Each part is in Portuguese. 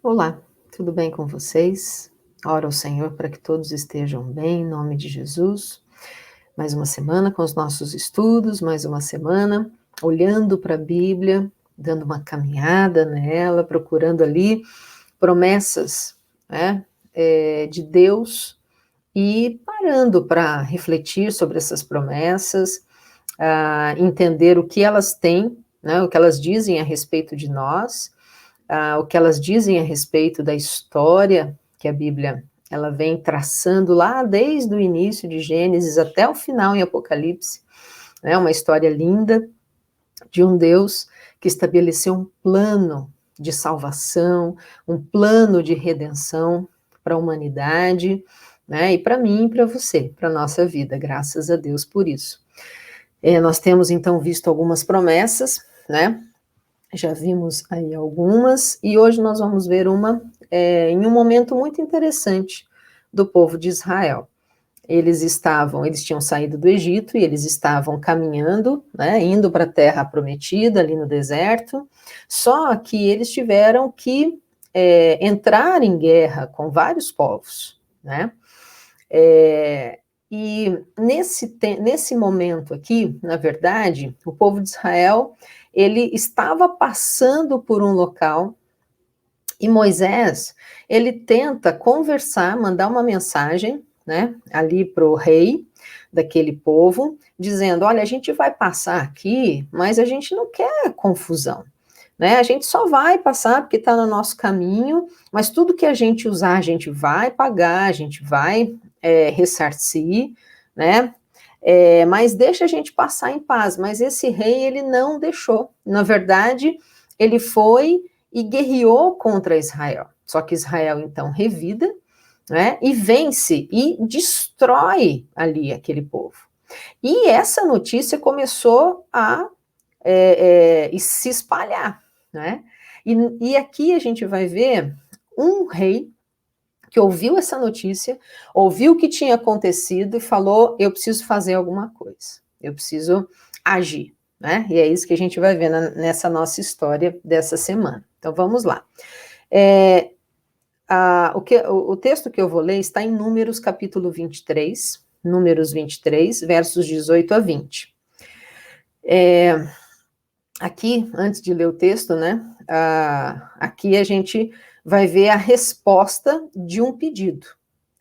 Olá, tudo bem com vocês? Oro ao Senhor para que todos estejam bem, em nome de Jesus. Mais uma semana com os nossos estudos, mais uma semana olhando para a Bíblia, dando uma caminhada nela, procurando ali promessas, né, de Deus e parando para refletir sobre essas promessas, entender o que elas têm, né, o que elas dizem a respeito de nós, o que elas dizem a respeito da história que a Bíblia ela vem traçando lá desde o início de Gênesis até o final em Apocalipse, né, uma história linda de um Deus que estabeleceu um plano de salvação, um plano de redenção para a humanidade, né, e para mim e para você, para a nossa vida, graças a Deus por isso. Nós temos então visto algumas promessas, né, já vimos aí algumas, e hoje nós vamos ver uma em um momento muito interessante do povo de Israel. Eles tinham saído do Egito e eles estavam caminhando, né, indo para a terra prometida, ali no deserto, só que eles tiveram que entrar em guerra com vários povos, né, e nesse momento aqui, na verdade, o povo de Israel, ele estava passando por um local e Moisés, ele tenta conversar, mandar uma mensagem, né, ali para o rei daquele povo, dizendo: olha, a gente vai passar aqui, mas a gente não quer confusão, né? A gente só vai passar porque está no nosso caminho, mas tudo que a gente usar, a gente vai pagar, a gente vai ressarcir, né? Mas deixa a gente passar em paz. Mas esse rei, ele não deixou. Na verdade, ele foi e guerreou contra Israel. Só que Israel, então, revida, né, e vence e destrói ali aquele povo. E essa notícia começou a se espalhar, né? E aqui a gente vai ver um rei que ouviu essa notícia, ouviu o que tinha acontecido e falou: eu preciso fazer alguma coisa, eu preciso agir, né? E é isso que a gente vai ver nessa nossa história dessa semana. Então vamos lá. O texto que eu vou ler está em Números capítulo 23, Números 23, versos 18 a 20. Aqui, antes de ler o texto, né, aqui a gente vai ver a resposta de um pedido,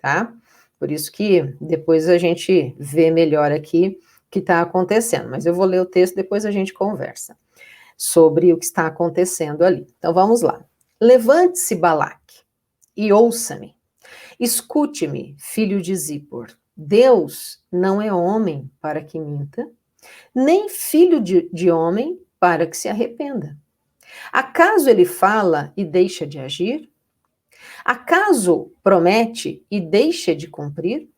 tá? Por isso que depois a gente vê melhor aqui o que está acontecendo, mas eu vou ler o texto, depois a gente conversa sobre o que está acontecendo ali. Então vamos lá. Levante-se, Balaque, e ouça-me. Escute-me, filho de Zippor. Deus não é homem para que minta, nem filho de homem para que se arrependa. Acaso ele fala e deixa de agir? Acaso promete e deixa de cumprir?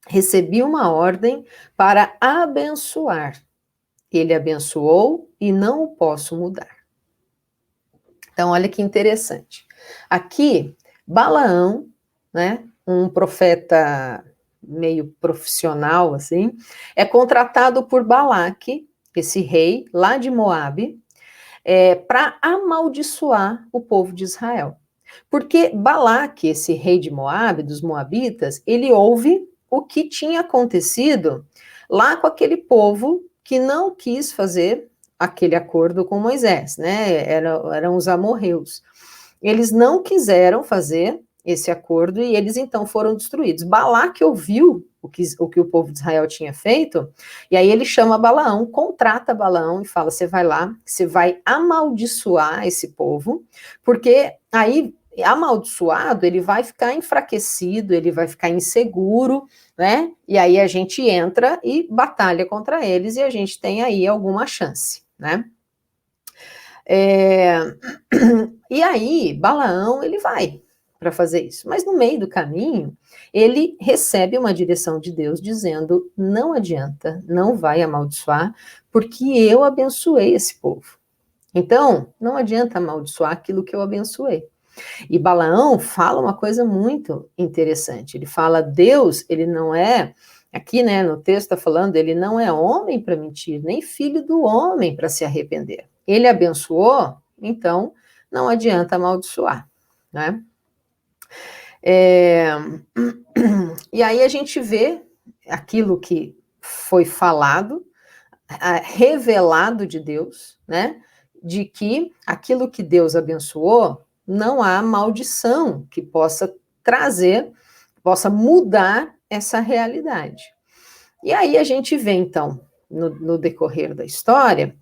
Recebi uma ordem para abençoar. Ele abençoou e não o posso mudar. Então, olha que interessante. Aqui, Balaão, né, um profeta meio profissional, assim, é contratado por Balaque, esse rei lá de Moabe, para amaldiçoar o povo de Israel. Porque Balaque, esse rei de Moabe, dos moabitas, ele ouve o que tinha acontecido lá com aquele povo que não quis fazer aquele acordo com Moisés, né? Eram os amorreus. Eles não quiseram fazer esse acordo e eles então foram destruídos. Balaque ouviu o que o povo de Israel tinha feito, e aí ele chama Balaão, contrata Balaão e fala: você vai lá, você vai amaldiçoar esse povo, porque aí amaldiçoado ele vai ficar enfraquecido, ele vai ficar inseguro, né? E aí a gente entra e batalha contra eles e a gente tem aí alguma chance, né? E aí Balaão ele vai para fazer isso, mas no meio do caminho ele recebe uma direção de Deus dizendo: não adianta, não vai amaldiçoar, porque eu abençoei esse povo. Então não adianta amaldiçoar aquilo que eu abençoei. E Balaão fala uma coisa muito interessante. Ele fala: Deus, ele não é, aqui, né, no texto está falando, ele não é homem para mentir, nem filho do homem para se arrepender. Ele abençoou, então não adianta amaldiçoar. né? E aí a gente vê aquilo que foi falado, revelado de Deus, né? De que aquilo que Deus abençoou, não há maldição que possa trazer, possa mudar essa realidade. E aí a gente vê, então, no decorrer da história,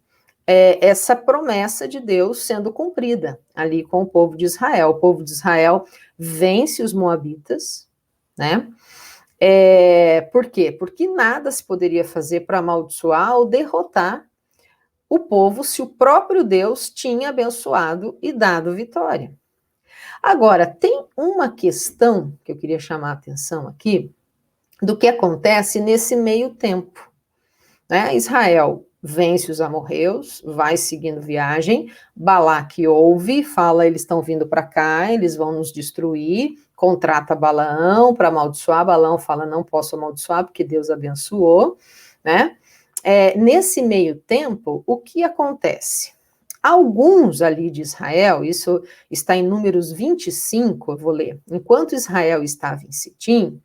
essa promessa de Deus sendo cumprida ali com o povo de Israel. O povo de Israel vence os moabitas, né? Por quê? Porque nada se poderia fazer para amaldiçoar ou derrotar o povo se o próprio Deus tinha abençoado e dado vitória. Agora, tem uma questão que eu queria chamar a atenção aqui, do que acontece nesse meio tempo, né? Israel vence os amorreus, vai seguindo viagem, Balaque ouve, fala, eles estão vindo para cá, eles vão nos destruir, contrata Balaão para amaldiçoar, Balaão fala, não posso amaldiçoar porque Deus abençoou, né? Nesse meio tempo, o que acontece? Alguns ali de Israel, isso está em Números 25, eu vou ler, enquanto Israel estava em Sitim,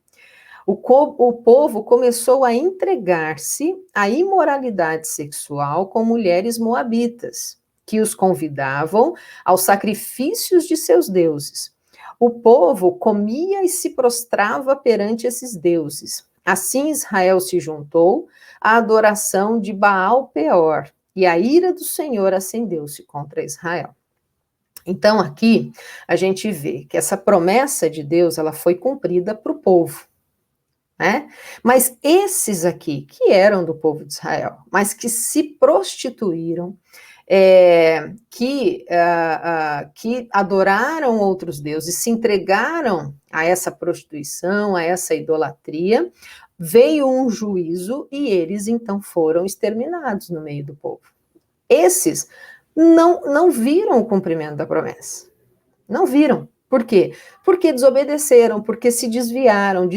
o povo começou a entregar-se à imoralidade sexual com mulheres moabitas, que os convidavam aos sacrifícios de seus deuses. O povo comia e se prostrava perante esses deuses. Assim Israel se juntou à adoração de Baal-Peor, e a ira do Senhor acendeu-se contra Israel. Então aqui a gente vê que essa promessa de Deus ela foi cumprida para o povo. Né? Mas esses aqui, que eram do povo de Israel, mas que se prostituíram, que adoraram outros deuses, se entregaram a essa prostituição, a essa idolatria, veio um juízo e eles então foram exterminados no meio do povo. Esses não viram o cumprimento da promessa, não viram. Por quê? Porque desobedeceram, porque se desviaram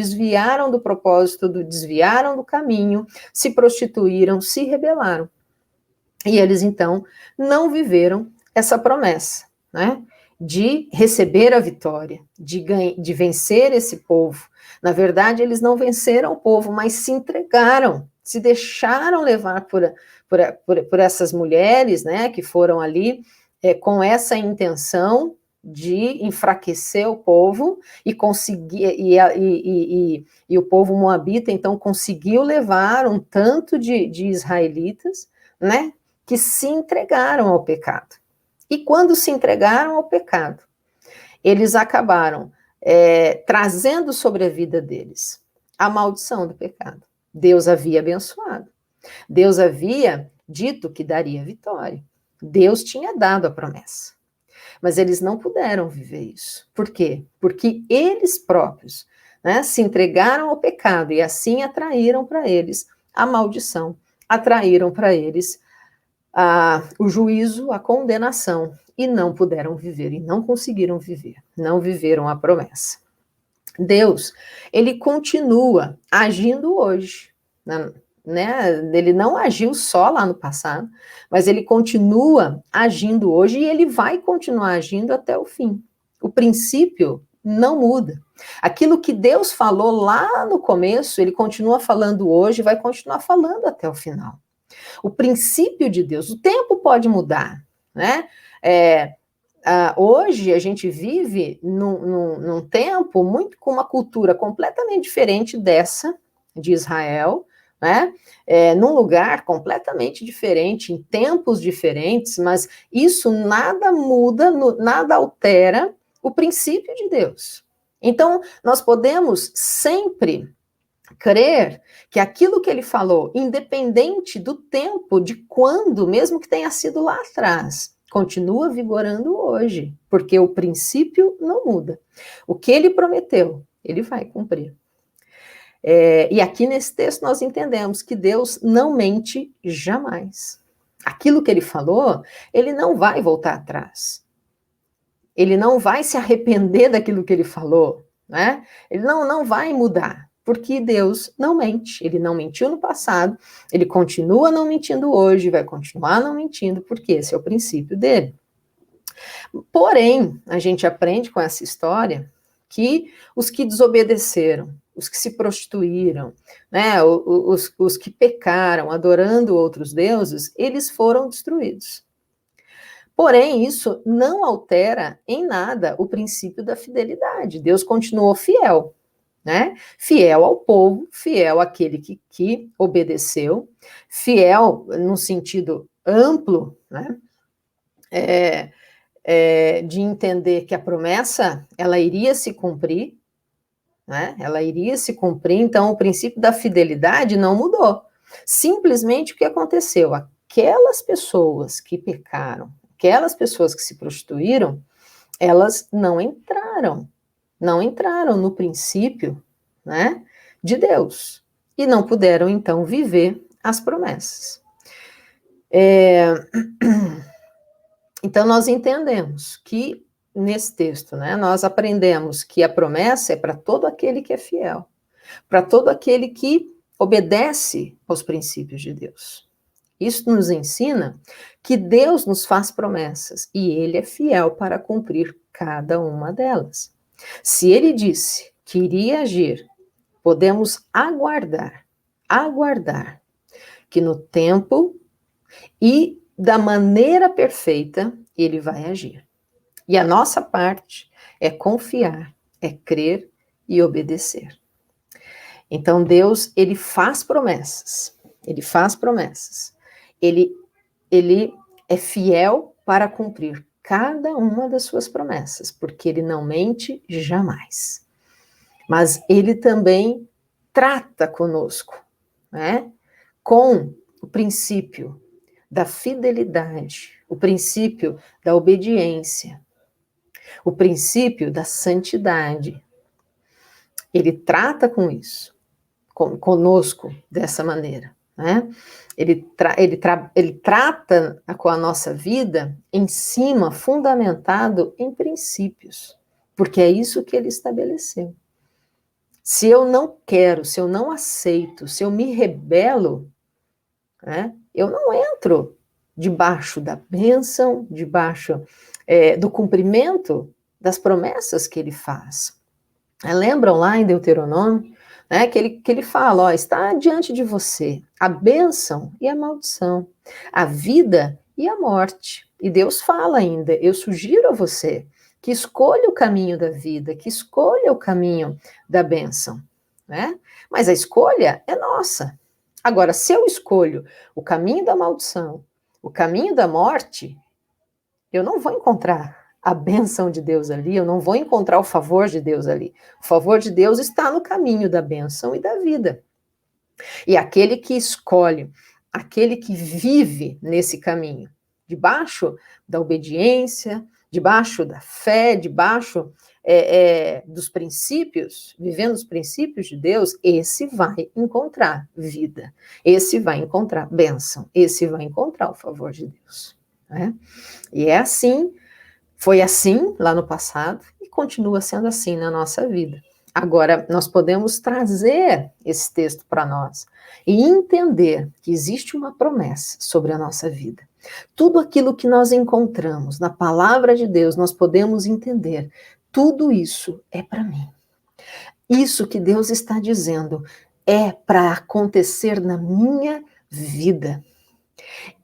do propósito, desviaram do caminho, se prostituíram, se rebelaram. E eles, então, não viveram essa promessa, né? De receber a vitória, de vencer esse povo. Na verdade, eles não venceram o povo, mas se entregaram, se deixaram levar por essas mulheres, né? Que foram ali com essa intenção de enfraquecer o povo e conseguir e o povo moabita então conseguiu levar um tanto de israelitas, né, que se entregaram ao pecado. E quando se entregaram ao pecado, eles acabaram trazendo sobre a vida deles a maldição do pecado. Deus havia abençoado. Deus havia dito que daria vitória. Deus tinha dado a promessa. Mas eles não puderam viver isso. Por quê? Porque eles próprios, né, se entregaram ao pecado e assim atraíram para eles a maldição, atraíram para eles o juízo, a condenação, e não puderam viver, e não conseguiram viver, não viveram a promessa. Deus, ele continua agindo hoje, né? Ele não agiu só lá no passado, mas ele continua agindo hoje e ele vai continuar agindo até o fim. O princípio não muda. Aquilo que Deus falou lá no começo, ele continua falando hoje e vai continuar falando até o final. O princípio de Deus, o tempo pode mudar, né? Hoje a gente vive num tempo muito com uma cultura completamente diferente dessa de Israel, né? Num lugar completamente diferente, em tempos diferentes, mas isso nada muda, nada altera o princípio de Deus. Então, nós podemos sempre crer que aquilo que ele falou, independente do tempo, de quando, mesmo que tenha sido lá atrás, continua vigorando hoje, porque o princípio não muda. O que ele prometeu, ele vai cumprir. E aqui nesse texto nós entendemos que Deus não mente jamais. Aquilo que ele falou, ele não vai voltar atrás. Ele não vai se arrepender daquilo que ele falou, né? Ele não vai mudar, porque Deus não mente. Ele não mentiu no passado, ele continua não mentindo hoje, vai continuar não mentindo, porque esse é o princípio dele. Porém, a gente aprende com essa história que os que desobedeceram, os que se prostituíram, né, os que pecaram adorando outros deuses, eles foram destruídos. Porém, isso não altera em nada o princípio da fidelidade. Deus continuou fiel, né? Fiel ao povo, fiel àquele que obedeceu, fiel no sentido amplo, né? De entender que a promessa, ela iria se cumprir, né? Ela iria se cumprir, então o princípio da fidelidade não mudou. Simplesmente o que aconteceu? Aquelas pessoas que pecaram, aquelas pessoas que se prostituíram, elas não entraram no princípio, né, de Deus, e não puderam, então, viver as promessas. Então, nós entendemos que, nesse texto, né, nós aprendemos que a promessa é para todo aquele que é fiel, para todo aquele que obedece aos princípios de Deus. Isso nos ensina que Deus nos faz promessas e Ele é fiel para cumprir cada uma delas. Se Ele disse que iria agir, podemos aguardar que no tempo e da maneira perfeita Ele vai agir. E a nossa parte é confiar, é crer e obedecer. Então Deus, Ele faz promessas, Ele é fiel para cumprir cada uma das suas promessas, porque Ele não mente jamais. Mas Ele também trata conosco, né? Com o princípio da fidelidade, o princípio da obediência, o princípio da santidade. Ele trata com isso, conosco dessa maneira, né? Ele trata com a nossa vida em cima, fundamentado em princípios, porque é isso que ele estabeleceu. Se eu não quero, se eu não aceito, se eu me rebelo, né, eu não entro debaixo da bênção, debaixo do cumprimento das promessas que ele faz. Lembram lá em Deuteronômio, né, que ele fala, ó, está diante de você a bênção e a maldição, a vida e a morte. E Deus fala ainda, eu sugiro a você que escolha o caminho da vida, que escolha o caminho da bênção, né? Mas a escolha é nossa. Agora, se eu escolho o caminho da maldição, o caminho da morte, eu não vou encontrar a bênção de Deus ali, eu não vou encontrar o favor de Deus ali. O favor de Deus está no caminho da bênção e da vida. E aquele que escolhe, aquele que vive nesse caminho, debaixo da obediência, debaixo da fé, debaixo dos princípios, vivendo os princípios de Deus, esse vai encontrar vida, esse vai encontrar bênção, esse vai encontrar o favor de Deus. Né? E é assim, foi assim lá no passado e continua sendo assim na nossa vida. Agora, nós podemos trazer esse texto para nós e entender que existe uma promessa sobre a nossa vida. Tudo aquilo que nós encontramos na palavra de Deus, nós podemos entender. Tudo isso é para mim. Isso que Deus está dizendo é para acontecer na minha vida.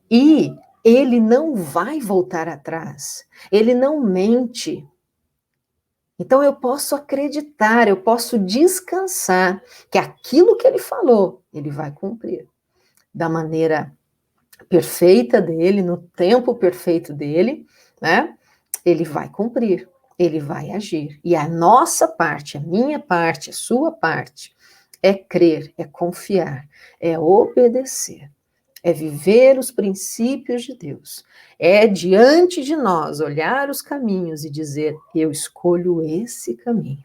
E Ele não vai voltar atrás. Ele não mente. Então eu posso acreditar, eu posso descansar que aquilo que ele falou, ele vai cumprir da maneira perfeita dele, no tempo perfeito dele, né? Ele vai cumprir, ele vai agir. E a nossa parte, a minha parte, a sua parte, é crer, é confiar, é obedecer. É viver os princípios de Deus. É diante de nós olhar os caminhos e dizer, eu escolho esse caminho.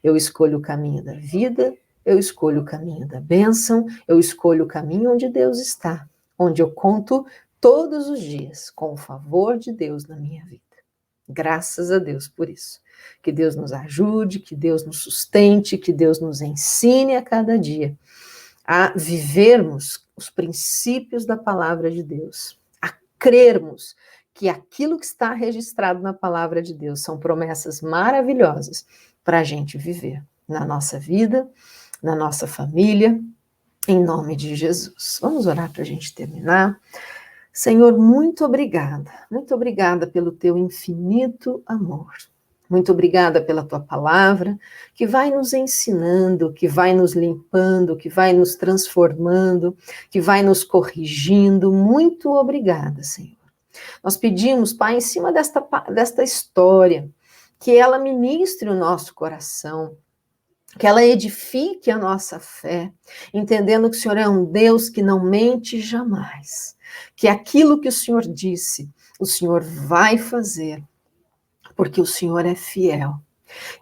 Eu escolho o caminho da vida, eu escolho o caminho da bênção, eu escolho o caminho onde Deus está, onde eu conto todos os dias com o favor de Deus na minha vida. Graças a Deus por isso. Que Deus nos ajude, que Deus nos sustente, que Deus nos ensine a cada dia a vivermos os princípios da palavra de Deus, a crermos que aquilo que está registrado na palavra de Deus são promessas maravilhosas para a gente viver na nossa vida, na nossa família, em nome de Jesus. Vamos orar para a gente terminar. Senhor, muito obrigada pelo teu infinito amor. Muito obrigada pela tua palavra, que vai nos ensinando, que vai nos limpando, que vai nos transformando, que vai nos corrigindo. Muito obrigada, Senhor. Nós pedimos, Pai, em cima desta história, que ela ministre o nosso coração, que ela edifique a nossa fé, entendendo que o Senhor é um Deus que não mente jamais, que aquilo que o Senhor disse, o Senhor vai fazer, porque o Senhor é fiel.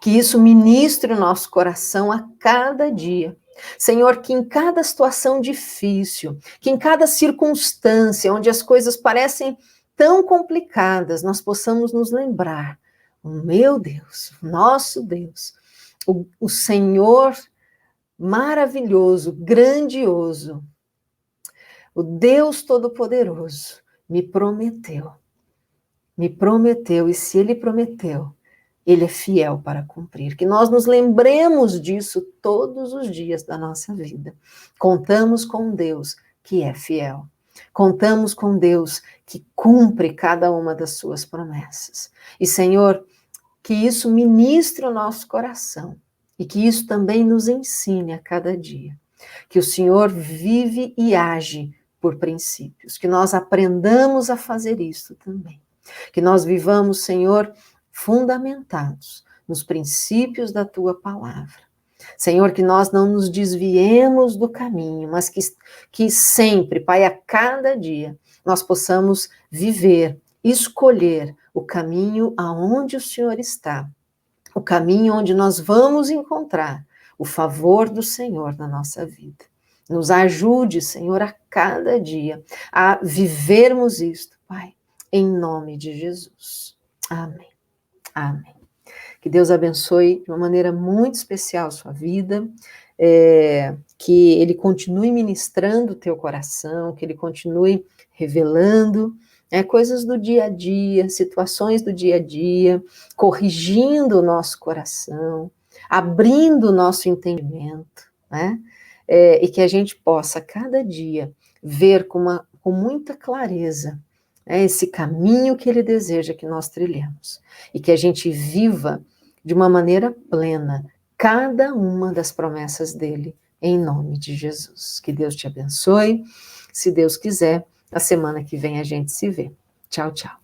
Que isso ministre o nosso coração a cada dia. Senhor, que em cada situação difícil, que em cada circunstância onde as coisas parecem tão complicadas, nós possamos nos lembrar, o meu Deus, nosso Deus, o Senhor maravilhoso, grandioso, o Deus Todo-Poderoso, me prometeu, e se Ele prometeu, Ele é fiel para cumprir. Que nós nos lembremos disso todos os dias da nossa vida. Contamos com Deus que é fiel. Contamos com Deus que cumpre cada uma das suas promessas. E, Senhor, que isso ministre o nosso coração e que isso também nos ensine a cada dia. Que o Senhor vive e age por princípios. Que nós aprendamos a fazer isso também. Que nós vivamos, Senhor, fundamentados nos princípios da tua palavra. Senhor, que nós não nos desviemos do caminho, mas que sempre, Pai, a cada dia, nós possamos viver, escolher o caminho aonde o Senhor está, o caminho onde nós vamos encontrar o favor do Senhor na nossa vida. Nos ajude, Senhor, a cada dia a vivermos isto, Pai, em nome de Jesus. Amém. Amém. Que Deus abençoe de uma maneira muito especial a sua vida, que Ele continue ministrando o teu coração, que Ele continue revelando coisas do dia a dia, situações do dia a dia, corrigindo o nosso coração, abrindo o nosso entendimento, né? E que a gente possa, cada dia, ver com muita clareza esse caminho que Ele deseja que nós trilhemos, e que a gente viva de uma maneira plena cada uma das promessas dEle, em nome de Jesus. Que Deus te abençoe. Se Deus quiser, na semana que vem a gente se vê. Tchau, tchau.